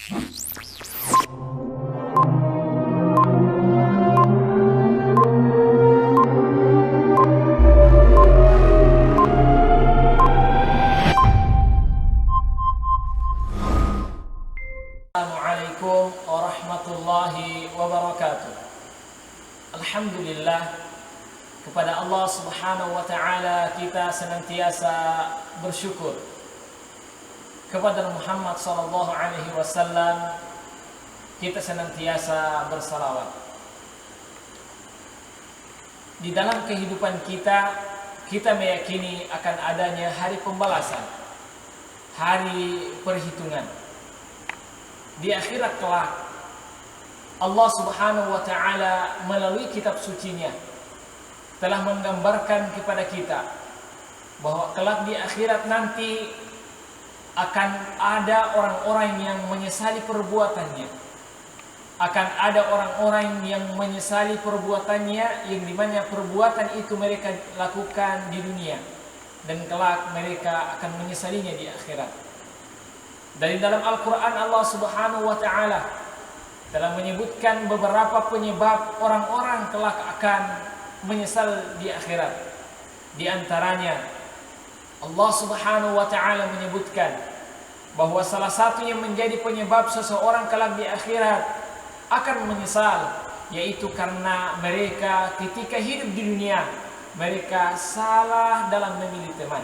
Assalamualaikum warahmatullahi wabarakatuh. Alhamdulillah, kepada Allah Subhanahu wa ta'ala kita senantiasa bersyukur. Kepada Muhammad sallallahu alaihi wasallam kita senantiasa bersalawat. Di dalam kehidupan kita meyakini akan adanya hari pembalasan, hari perhitungan. Di akhirat kelak Allah Subhanahu wa ta'ala melalui kitab sucinya telah menggambarkan kepada kita bahwa kelak di akhirat nanti akan ada orang-orang yang menyesali perbuatannya. Akan ada orang-orang yang menyesali perbuatannya, yang dimana perbuatan itu mereka lakukan di dunia, dan kelak mereka akan menyesalinya di akhirat. Dari dalam Al-Quran Allah Subhanahu wa ta'ala telah menyebutkan beberapa penyebab orang-orang kelak akan menyesal di akhirat. Di antaranya Allah Subhanahu wa ta'ala menyebutkan bahwa salah satu yang menjadi penyebab seseorang kelak di akhirat akan menyesal, yaitu karena mereka ketika hidup di dunia mereka salah dalam memilih teman.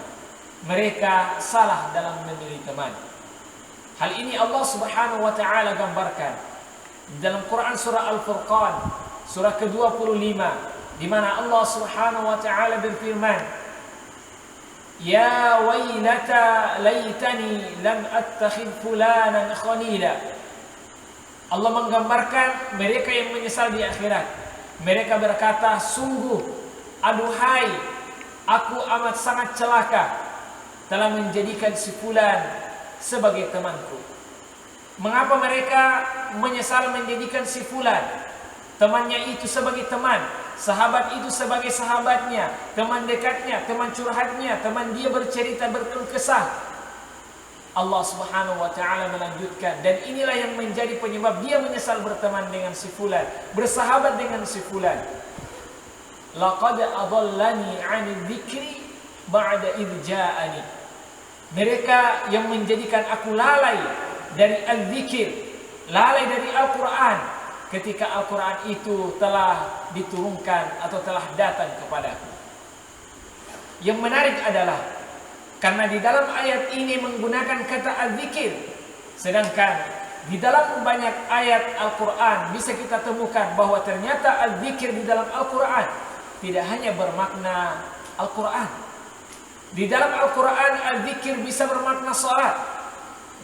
Mereka salah dalam memilih teman. Hal ini Allah Subhanahu wa ta'ala gambarkan dalam Quran surah Al-Furqan surah ke-25, di mana Allah Subhanahu wa ta'ala berfirman, "Ya wailata laitani lam attakhidh fulanan khalila." Allah menggambarkan mereka yang menyesal di akhirat. Mereka berkata, "Sungguh, aduhai, aku amat sangat celaka telah menjadikan si fulan sebagai temanku." Mengapa mereka menyesal menjadikan si fulan, temannya itu sebagai teman, sahabat itu sebagai sahabatnya, teman dekatnya, teman curhatnya, teman dia bercerita berkeluh kesah? Allah Subhanahu wa ta'ala melanjutkan, dan inilah yang menjadi penyebab dia menyesal berteman dengan si fulan, bersahabat dengan si fulan. "Laqad adallani 'ani dzikri ba'da idz ja'ani." Mereka yang menjadikan aku lalai dari al-dzikir, lalai dari Al-Quran, ketika Al-Quran itu telah diturunkan atau telah datang kepadaku. Yang menarik adalah karena di dalam ayat ini menggunakan kata al-dzikir, sedangkan di dalam banyak ayat Al-Quran bisa kita temukan bahwa ternyata al-dzikir di dalam Al-Quran tidak hanya bermakna Al-Quran. Di dalam Al-Quran al-dzikir bisa bermakna salat.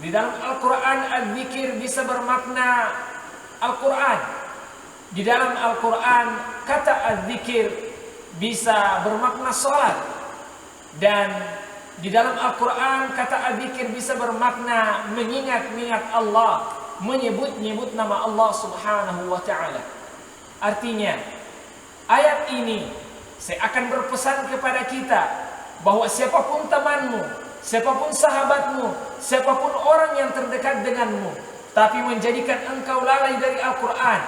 Di dalam Al-Quran al-dzikir bisa bermakna Al-Quran. Di dalam Al-Quran kata al-dzikir bisa bermakna salat. Dan di dalam Al-Quran kata al-dzikir bisa bermakna mengingat-ingat Allah, menyebut-nyebut nama Allah Subhanahu wa ta'ala. Artinya ayat ini saya akan berpesan kepada kita bahwa siapapun temanmu, siapapun sahabatmu, siapapun orang yang terdekat denganmu, tapi menjadikan engkau lalai dari Al-Quran,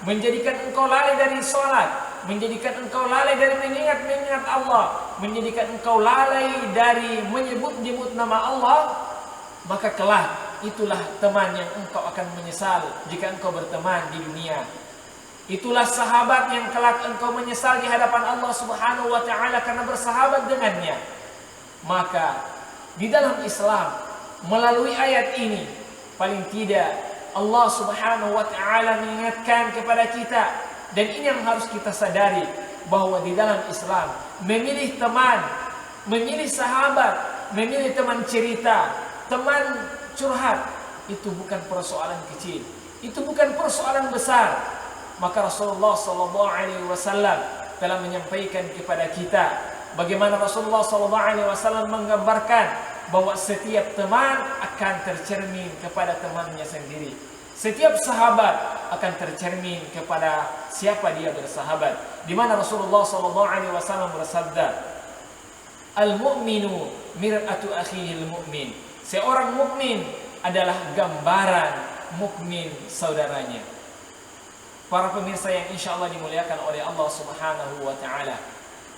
menjadikan engkau lalai dari salat, menjadikan engkau lalai dari mengingat Allah, menjadikan engkau lalai dari menyebut-nyebut nama Allah, maka kelak itulah teman yang engkau akan menyesal jika engkau berteman di dunia. Itulah sahabat yang kelak engkau menyesal di hadapan Allah Subhanahu wa ta'ala karena bersahabat dengannya. Maka di dalam Islam melalui ayat ini paling tidak Allah Subhanahu wa ta'ala mengingatkan kepada kita, dan ini yang harus kita sadari, bahwa di dalam Islam memilih teman, memilih sahabat, memilih teman cerita, teman curhat, itu bukan persoalan kecil, itu bukan persoalan besar. Maka Rasulullah SAW telah menyampaikan kepada kita bagaimana Rasulullah SAW menggambarkan bahwa setiap teman akan tercermin kepada temannya sendiri. Setiap sahabat akan tercermin kepada siapa dia bersahabat. Di mana Rasulullah SAW bersabda, "Al-mu'minu mir'atu akhihil mu'min." Seorang mukmin adalah gambaran mukmin saudaranya. Para pemirsa yang insya Allah dimuliakan oleh Allah Subhanahu wa Ta'ala,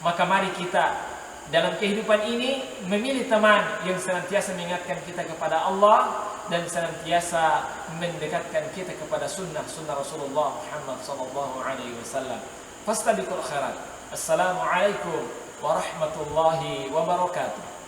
maka mari kita dalam kehidupan ini memilih teman yang senantiasa mengingatkan kita kepada Allah dan senantiasa mendekatkan kita kepada sunnah Rasulullah Muhammad sallallahu alaihi wasallam. Fastabiqul khairat. Assalamualaikum warahmatullahi wabarakatuh.